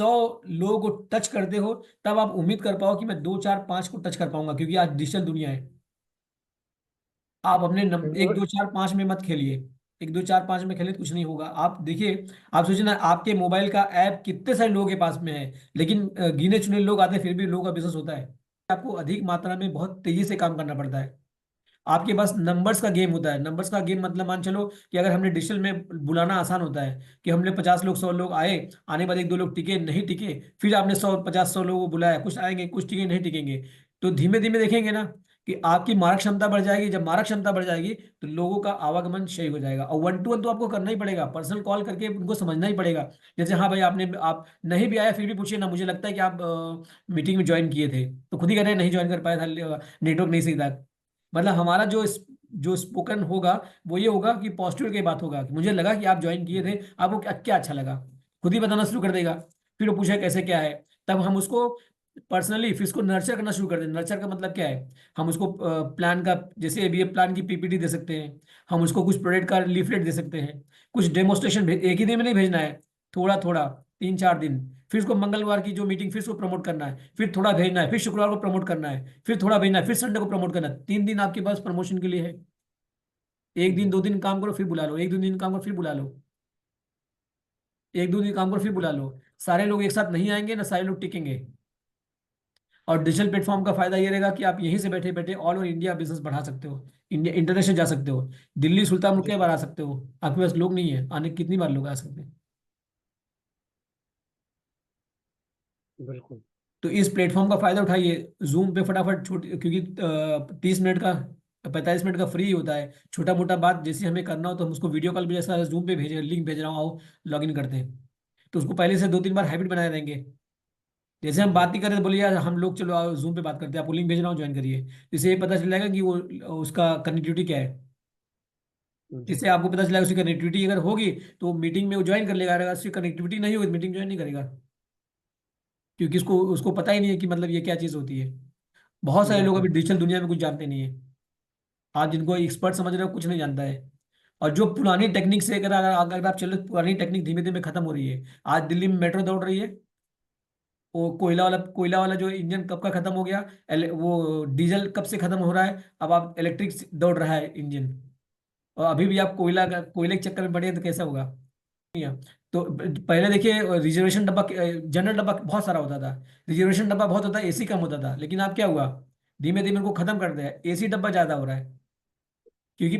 लोगों को टच करते हो, तब आप उम्मीद कर पाओ कि मैं 2 4 5 को टच कर पाऊंगा, क्योंकि आज डिजिटल दुनिया है। आप अपने एक और दो चार पांच में मत खेलिए। 1 2 4 5 में खेले तो कुछ नहीं होगा। आप देखिए, आप सोचिए ना, आपके मोबाइल का ऐप कितने सारे लोगों के पास में है, लेकिन गिने चुने लोग आते हैं, फिर भी लोगों का बिजनेस होता है। आपको अधिक मात्रा में बहुत तेजी से काम करना पड़ता है। आपके पास नंबर्स का गेम होता है। नंबर्स का गेम मतलब मान चलो कि अगर हमने डिजिटल में बुलाना आसान होता है कि हमने 50 लोग 100 लोग आए, आने के बाद 1 2 लोग टिके नहीं टिके, फिर आपने 100 50 100 लोगों को बुलाया, कुछ आएंगे कुछ टिके नहीं टिकेंगे, तो धीमे धीमे देखेंगे ना कि आपकी मारक क्षमता बढ़ जाएगी। जब मारक क्षमता बढ़ जाएगी तो लोगों का आवागमन सही हो जाएगा। और 1 to 1 तो आपको करना ही पड़ेगा, पर्सनल कॉल करके उनको समझना ही पड़ेगा। जैसे हाँ भाई, आप नहीं भी आया फिर भी पूछिए ना, मुझे लगता है कि आप मीटिंग में ज्वाइन किए थे, तो खुद ही कह रहे हैं नहीं ज्वाइन कर पाया था, नेटवर्क नहीं सही था। मतलब हमारा जो स्पोकन होगा वो ये होगा कि पॉजिटिव की बात होगा कि मुझे लगा कि आप ज्वाइन किए थे, आपको क्या क्या अच्छा लगा, खुद ही बताना शुरू कर देगा। फिर वो पूछे कैसे क्या है, तब हम उसको पर्सनली फिर उसको नर्चर करना शुरू कर दें। नर्चर का मतलब क्या है, हम उसको प्लान का, जैसे अभी प्लान की पीपीटी दे सकते हैं, हम उसको कुछ प्रोडक्ट का लीफलेट दे सकते हैं, कुछ डेमोस्ट्रेशन एक ही दिन में नहीं भेजना है, थोड़ा थोड़ा 3 4 दिन। फिर उसको मंगलवार की जो मीटिंग फिर उसको प्रमोट करना है, फिर थोड़ा भेजना है, फिर शुक्रवार को प्रमोट करना है, फिर थोड़ा भेजना है, फिर संडे को प्रमोट करना है। 3 दिन आपके पास प्रमोशन के लिए है। एक दिन जी, 2 दिन काम करो फिर बुला लो, 1 2 दिन काम करो फिर बुला लो, 1 2 दिन काम करो फिर बुला लो। सारे लोग एक साथ नहीं आएंगे ना, सारे लोग टिकेंगे। और डिजिटल प्लेटफॉर्म का फायदा ये रहेगा कि आप यहीं से बैठे बैठे ऑल ओवर इंडिया बिजनेस बढ़ा सकते हो। इंडिया इंटरनेशनल जा सकते हो। दिल्ली सुल्तान जी, रुपये बार आ सकते हो। आपके पास लोग नहीं है आने, कितनी बार लोग आ सकते हैं। बिल्कुल। तो इस प्लेटफॉर्म का फायदा उठाइए। जूम पे फटाफट छोटी, क्योंकि 30 मिनट का 45 मिनट का फ्री होता है, छोटा मोटा बात जैसे हमें करना हो तो हम उसको वीडियो कॉल भी, जैसा जूम पे भेजे लिंक भेज रहा हूँ, आओ लॉग इन करते हैं। तो उसको पहले से 2 3 बार हैबिट बनाए रहेंगे। जैसे हम जी, बात नहीं कर रहे तो बोलिए यार हम लोग चलो आओ जूम पे बात करते हैं, आपको लिंक भेज रहा हूँ ज्वाइन करिए। इससे ये पता चल जाएगा कि वो उसका कनेक्टिविटी क्या है। जी, इससे आपको पता चलेगा उसकी कनेक्टिविटी अगर होगी तो मीटिंग में वो ज्वाइन कर लेगा, अगर उसकी कनेक्टिविटी नहीं होगी तो मीटिंग ज्वाइन नहीं करेगा, क्योंकि उसको उसको पता ही नहीं है कि मतलब ये क्या चीज़ होती है। बहुत सारे लोग बिल्कुल। अभी डिजिटल दुनिया में कुछ जानते नहीं है। आप जिनको एक्सपर्ट समझ रहे हो कुछ नहीं जानता है। और जो पुरानी टेक्निक से अगर अगर अगर आप चलो, पुरानी टेक्निक धीमे धीमे खत्म हो रही है। आज दिल्ली में मेट्रो दौड़ रही है, वो कोयला वाला जो इंजन कब का खत्म हो गया। वो डीजल कब से खत्म हो रहा है, अब आप इलेक्ट्रिक दौड़ रहा है इंजन। और अभी भी आप कोयले के चक्कर में पड़े हैं तो कैसा होगा। नहीं है। तो पहले देखिए, रिजर्वेशन डब्बा, जनरल डब्बा बहुत सारा होता था, रिजर्वेशन डब्बा बहुत होता, एसी कम होता था, लेकिन अब क्या हुआ, धीमे धीमे उनको खत्म कर दिया, एसी डब्बा ज्यादा हो रहा है, क्योंकि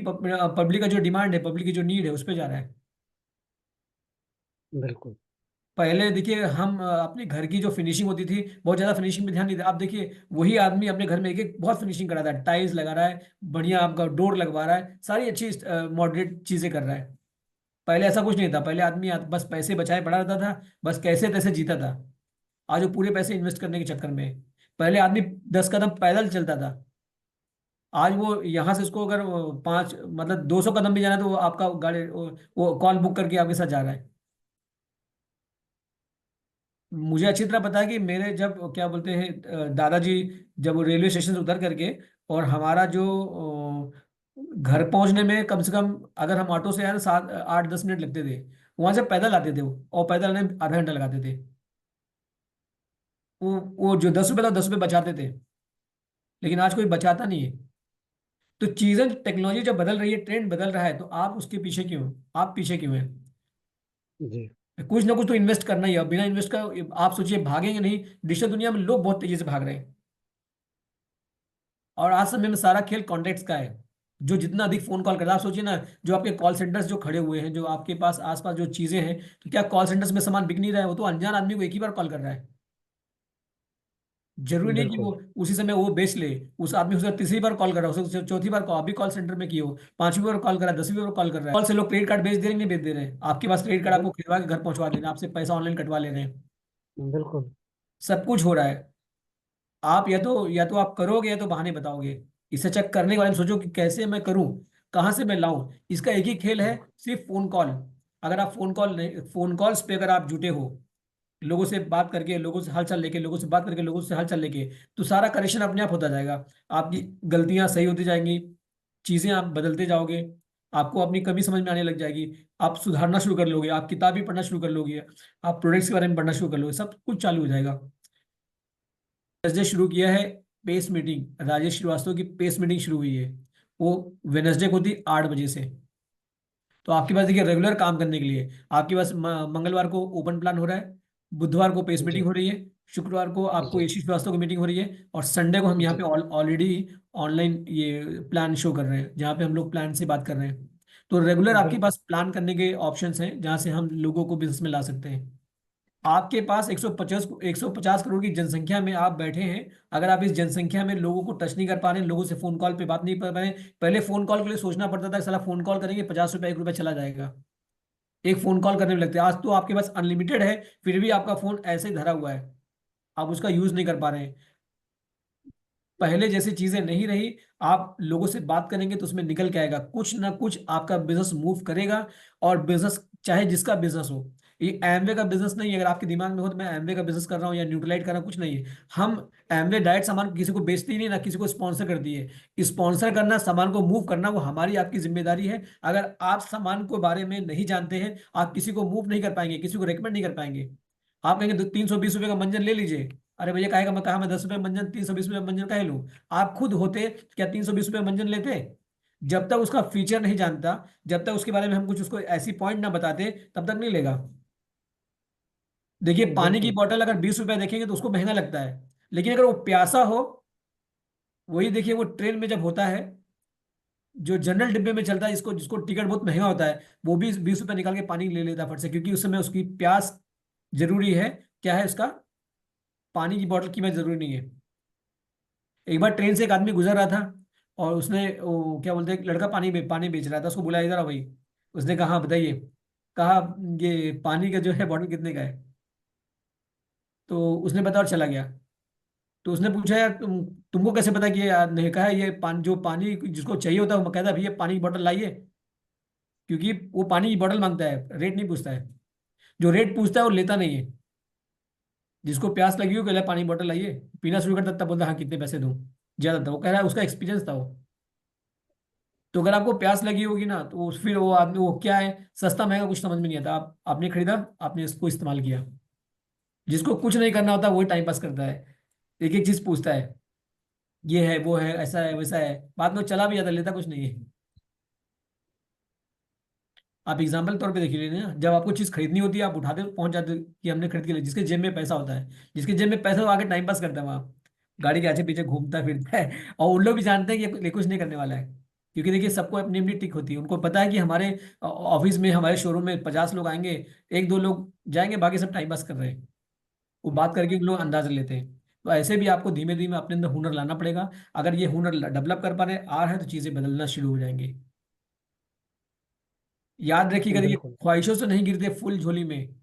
पब्लिक का जो डिमांड है, पब्लिक की जो नीड है उस पर जा रहा है। बिल्कुल। पहले देखिए हम अपने घर की जो फिनिशिंग होती थी, बहुत ज्यादा फिनिशिंग में ध्यान नहीं था। आप देखिए वही आदमी अपने घर में एक एक बहुत फिनिशिंग करा रहा है, टाइल्स लगा रहा है, बढ़िया आपका डोर लगवा रहा है, सारी अच्छी मॉडरेट चीजें कर रहा है। पहले ऐसा कुछ नहीं था, पहले आदमी बस पैसे बचाए पड़ा रहता था, बस कैसे तैसे जीता था। आज वो पूरे पैसे इन्वेस्ट करने के चक्कर में है। पहले आदमी 10 कदम पैदल चलता था, आज वो यहाँ से उसको अगर 200 कदम भी जाना है तो वो आपका गाड़ी वो कॉल बुक करके आपके साथ जा रहा है। मुझे अच्छी तरह पता है कि मेरे जब क्या बोलते हैं दादाजी, जब वो रेलवे स्टेशन से उतर करके, और हमारा जो घर पहुंचने में कम से कम, अगर हम ऑटो से आए तो 7 8 10 मिनट लगते थे, वहां से पैदल आते थे वो, और पैदल आने में आधा घंटा लगाते थे। वो जो 10 रुपए था 10 रुपए बचाते थे, लेकिन आज कोई बचाता नहीं है। तो चीजें, टेक्नोलॉजी जब बदल रही है, ट्रेंड बदल रहा है, तो आप उसके पीछे क्यों, आप पीछे क्यों हैं। जी, कुछ ना कुछ तो इन्वेस्ट करना ही है, बिना इन्वेस्ट का आप सोचिए भागेंगे नहीं। डिजिटल दुनिया में लोग बहुत तेजी से भाग रहे हैं, और आज समय में सारा खेल कॉन्टेक्ट्स का है। जो जितना अधिक फोन कॉल करता है, आप सोचिए ना, जो आपके कॉल सेंटर्स जो खड़े हुए हैं, जो आपके पास आसपास जो चीजें हैं, तो क्या कॉल सेंटर्स में सामान बिक नहीं रहा है, वो तो अनजान आदमी को एक ही बार कॉल कर रहा है। जरूरी नहीं कि वो बिल्कुल। उसी समय वो बेच ले। उस आदमी को तीसरी बार कॉल कर रहा है, उसे चौथी बार कॉल, अभी कॉल सेंटर में की हो, 5वीं बार कॉल कर रहा है, 10वीं बार कॉल कर रहा है। कॉल से लोग क्रेडिट कार्ड बेच दे रहे हैं, नहीं बेच दे रहे हैं, आपके पास क्रेडिट कार्ड आपको बिल, खिलवा के घर पहुंचवा दे रहे हैं, आपसे पैसा ऑनलाइन कटवा ले रहे हैं। बिल्कुल। सब कुछ हो रहा है। आप या तो आप करोगे या तो बहाने बताओगे। इसे चेक करने के बारे में सोचो कि कैसे मैं करूं, कहां से मैं लाऊं। इसका एक ही खेल है, सिर्फ फोन कॉल। अगर आप फोन कॉल्स पे अगर आप जुटे हो, लोगों से बात करके, लोगों से हालचाल लेके, लोगों से बात करके, लोगों से हालचाल लेके, तो सारा करेक्शन अपने आप होता जाएगा। आपकी गलतियां सही होती जाएंगी, चीजें आप बदलते जाओगे। आपको अपनी कमी समझ में आने लग जाएगी। आप सुधारना शुरू कर लोगे, आप किताबें पढ़ना शुरू कर लोगे, आप प्रोडक्ट्स के बारे में पढ़ना शुरू कर लोगे, सब कुछ चालू हो जाएगा। वेडनेसडे शुरू किया है पेस मीटिंग, राजेश श्रीवास्तव की पेस मीटिंग शुरू हुई है। वो वेडनेसडे को थी 8 बजे से। तो आपके पास देखिए रेगुलर काम करने के लिए आपके पास मंगलवार को ओपन प्लान हो रहा है, बुधवार को पेस मीटिंग जी हो रही है, शुक्रवार को आपको जी एशी श्रीवास्तव की मीटिंग हो रही है, और संडे को हम यहाँ पे जी ऑलरेडी ऑनलाइन ये प्लान शो कर रहे हैं, जहाँ पे हम लोग प्लान से बात कर रहे हैं। तो रेगुलर आपके बिल्कुल। पास प्लान करने के ऑप्शंस हैं जहाँ से हम लोगों को बिजनेस में ला सकते हैं। आपके पास 150 करोड़ की जनसंख्या में आप बैठे हैं। अगर आप इस जनसंख्या में लोगों को टच नहीं कर पा रहे हैं, लोगों से फोन कॉल पे बात नहीं कर पा रहे हैं, पहले फोन कॉल के लिए सोचना पड़ता था कि साला फोन कॉल करेंगे 50 रुपया 1 रुपया चला जाएगा, एक फोन कॉल करने में लगते हैं। आज तो आपके पास अनलिमिटेड है, फिर भी आपका फोन ऐसे ही धरा हुआ है, आप उसका यूज नहीं कर पा रहे हैं। पहले जैसी चीजें नहीं रही। आप लोगों से बात करेंगे तो उसमें निकल के आएगा कुछ ना कुछ, आपका बिजनेस मूव करेगा। और बिजनेस चाहे जिसका बिजनेस हो, ये एमवे का बिजनेस नहीं है। अगर आपके दिमाग में हो तो मैं एमवे का बिजनेस कर रहा हूँ या न्यूट्रलाइट कर रहा हूँ, कुछ नहीं है। हम एमवे डायरेक्ट सामान किसी को बेचते ही नहीं, ना किसी को स्पॉन्सर करती है। स्पॉन्सर करना, सामान को मूव करना, वो हमारी आपकी जिम्मेदारी है। अगर आप सामान को बारे में नहीं जानते हैं, आप किसी को मूव नहीं कर पाएंगे, किसी को रेकमेंड नहीं कर पाएंगे। आप कहेंगे 320 रुपये का मंजन ले लीजिए, अरे भैया कहेगा, मैं कहा मैं 10 रुपये मंजन, 320 रुपये मंजन काहे लूं। आप खुद होते क्या 320 रुपये मंजन लेते? जब तक उसका फीचर नहीं जानता, जब तक उसके बारे में हम कुछ उसको ऐसी पॉइंट ना बताते, तब तक नहीं लेगा। देखिए पानी की बिल्कुल। बोतल अगर 20 रुपए देखेंगे तो उसको महंगा लगता है, लेकिन अगर वो प्यासा हो, वही देखिए वो ट्रेन में जब होता है, जो जनरल डिब्बे में चलता है, इसको जिसको टिकट बहुत महंगा होता है, वो भी 20 रुपए निकाल के पानी ले लेता है फट से, क्योंकि उस समय उसकी प्यास जरूरी है। क्या है उसका, पानी की बोतल की मैं जरूरी नहीं है। एक बार ट्रेन से एक आदमी गुजर रहा था, और उसने वो क्या बोलते हैं, एक लड़का पानी बेच रहा था, उसको बुलाया, इधर आ भाई। उसने कहा हाँ बताइए। कहा ये पानी का जो है बॉटल कितने का है? तो उसने बताया और चला गया। तो उसने पूछा यार तुमको कैसे पता कि ये नहीं? कहा ये पानी, जो पानी जिसको चाहिए होता है वो कहता है भैया पानी की बोतल लाइए, क्योंकि वो पानी की बोतल मांगता है, रेट नहीं पूछता है। जो रेट पूछता है वो लेता नहीं है। जिसको प्यास लगी हो कहला पानी की बोतल लाइए, पीना शुरू करता तब बोलता हाँ कितने पैसे दूं, ज्यादा था। वो कह रहा है उसका एक्सपीरियंस था वो। तो अगर आपको प्यास लगी होगी ना, तो फिर वो आदमी, वो क्या है, सस्ता महंगा कुछ समझ में नहीं आता। आपने खरीदा, आपने इसको इस्तेमाल किया। जिसको कुछ नहीं करना होता वही टाइम पास करता है, एक एक चीज पूछता है, ये है वो है ऐसा है वैसा है, बाद में वो चला भी जाता, लेता कुछ नहीं है। आप एग्जाम्पल तौर पे देख लीजिए ना, जब आपको चीज खरीदनी होती है आप उठाते हो, पहुंच जाते हो कि हमने खरीद के लिए। जिसके जेब में पैसा होता है, जिसके जेब में पैसा, वो आगे टाइम पास करता है वहां, गाड़ी के आगे पीछे घूमता फिरता है। और उन लोग भी जानते हैं कि ये कुछ नहीं करने वाला है, क्योंकि देखिए सबको अपनी अपनी टिक होती है। उनको पता है कि हमारे ऑफिस में, हमारे शोरूम में 50 लोग आएंगे, एक दो लोग जाएंगे, बाकी सब टाइम पास कर रहे हैं। वो बात करके उन लोग अंदाज लेते हैं। तो ऐसे भी आपको धीमे धीमे अपने अंदर हुनर लाना पड़ेगा। अगर ये हुनर डेवलप कर पा रहे आ रहे हैं तो चीजें बदलना शुरू हो जाएंगी। याद रखिएगा, देखिए बिल्कुल। ख्वाहिशों से नहीं गिरते फूल झोली में,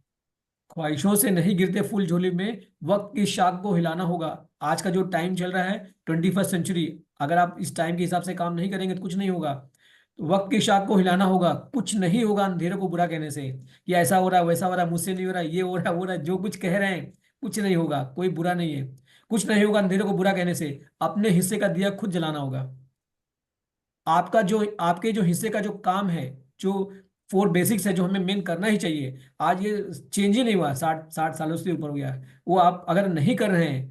ख्वाहिशों से नहीं गिरते फूल झोली में, वक्त की शाख को हिलाना होगा। आज का जो टाइम चल रहा है, 21st सेंचुरी, अगर आप इस टाइम के हिसाब से काम नहीं करेंगे तो कुछ नहीं होगा। तो वक्त की शाख को हिलाना होगा, कुछ नहीं होगा अंधेरे को बुरा कहने से कि ऐसा हो रहा है वैसा हो रहा है, मुझसे नहीं हो रहा, ये हो रहा है वो हो रहा है, जो कुछ कह रहे हैं कुछ नहीं होगा, कोई बुरा नहीं है। कुछ नहीं होगा अंधेरे को बुरा कहने से, अपने हिस्से का दिया खुद जलाना होगा। आपका जो, आपके जो हिस्से का जो काम है, जो 4 बेसिक्स है, जो हमें मेन करना ही चाहिए, आज ये चेंज ही नहीं हुआ, 60 60 सालों से ऊपर हो गया है, वो आप अगर नहीं कर रहे हैं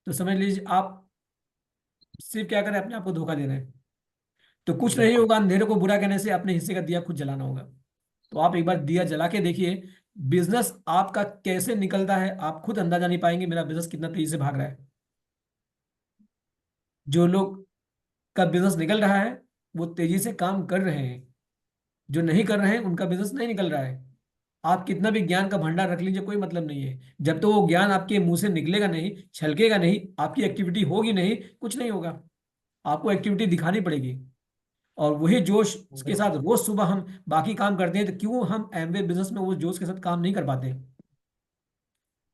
तो समझ लीजिए आप सिर्फ क्या करें, अपने आप को धोखा दे रहे हैं। तो कुछ नहीं बिल्कुल। होगा अंधेरे को बुरा कहने से, अपने हिस्से का दिया खुद जलाना होगा। तो आप एक बार दिया जला के देखिए, बिजनेस आपका कैसे निकलता है आप खुद अंदाजा नहीं पाएंगे, मेरा बिजनेस कितना तेजी से भाग रहा है। जो लोग का बिजनेस निकल रहा है वो तेजी से काम कर रहे हैं, जो नहीं कर रहे हैं उनका बिजनेस नहीं निकल रहा है। आप कितना भी ज्ञान का भंडार रख लीजिए, कोई मतलब नहीं है, जब तो वो ज्ञान आपके मुंह से निकलेगा नहीं, छलकेगा नहीं, आपकी एक्टिविटी होगी नहीं, कुछ नहीं होगा। आपको एक्टिविटी दिखानी पड़ेगी। और वही जोश के साथ बिल्कुल। रोज सुबह हम बाकी काम करते हैं, तो क्यों हम एमवे बिजनेस में वो जोश के साथ काम नहीं कर पाते?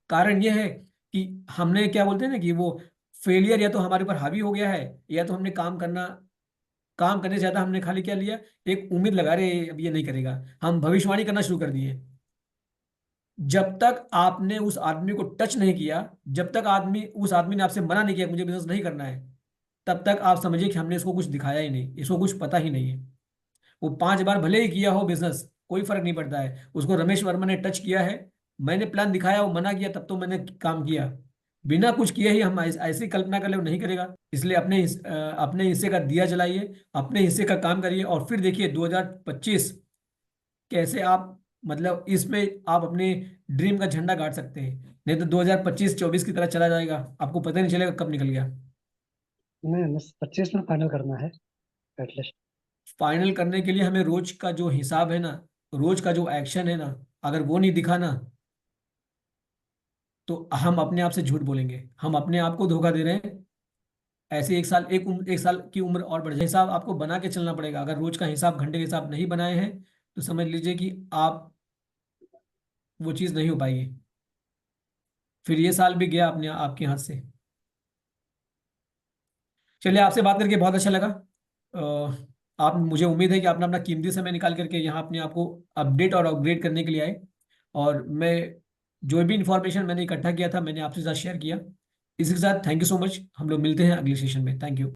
कारण यह है कि हमने क्या बोलते हैं ना, कि वो फेलियर या तो हमारे ऊपर हावी हो गया है, या तो हमने काम करने से ज्यादा हमने खाली क्या लिया, एक उम्मीद लगा रहे अब ये नहीं करेगा, हम भविष्यवाणी करना शुरू कर दिए। जब तक आपने उस आदमी को टच नहीं किया, जब तक उस आदमी ने आपसे मना नहीं किया कि मुझे बिजनेस नहीं करना है, तब तक आप समझिए कि हमने इसको कुछ दिखाया ही नहीं, इसको कुछ पता ही नहीं है। वो 5 बार भले ही किया हो बिजनेस, कोई फर्क नहीं पड़ता है। उसको रमेश वर्मा ने टच किया है, मैंने प्लान दिखाया, वो मना किया, तब तो मैंने काम किया। बिना कुछ किए ही हम ऐसी कल्पना कर ले, वो नहीं करेगा। इसलिए अपने हिस्से का दिया जलाइए, अपने हिस्से का काम करिए, और फिर देखिए 2025 कैसे आप, मतलब इसमें आप अपने ड्रीम का झंडा गाड़ सकते हैं। नहीं तो 2025-24 की तरह चला जाएगा, आपको पता ही नहीं चलेगा कब निकल गया। नहीं, 25 में फाइनल करना है एटलीस्ट। फाइनल करने के लिए हमें रोज का जो हिसाब है ना, रोज का जो एक्शन है ना, अगर वो नहीं दिखा ना, तो हम अपने आप से झूठ बोलेंगे, हम अपने आप को धोखा दे रहे हैं। ऐसे एक साल की उम्र और बढ़ जाए, हिसाब आपको बना के चलना पड़ेगा। अगर रोज का हिसाब, घंटे के हिसाब नहीं बनाए हैं, तो समझ लीजिए कि आप, वो चीज़ नहीं हो पाएगी। फिर ये साल भी गया अपने आपके हाथ से। चलिए, आपसे बात करके बहुत अच्छा लगा। आप, मुझे उम्मीद है कि आपने अपना कीमती समय निकाल करके यहाँ अपने आप को अपडेट और अपग्रेड करने के लिए आए। और मैं, जो भी इंफॉर्मेशन मैंने इकट्ठा किया था, मैंने आपके साथ शेयर किया। इसी के साथ थैंक यू सो मच। हम लोग मिलते हैं अगले सेशन में। Thank you.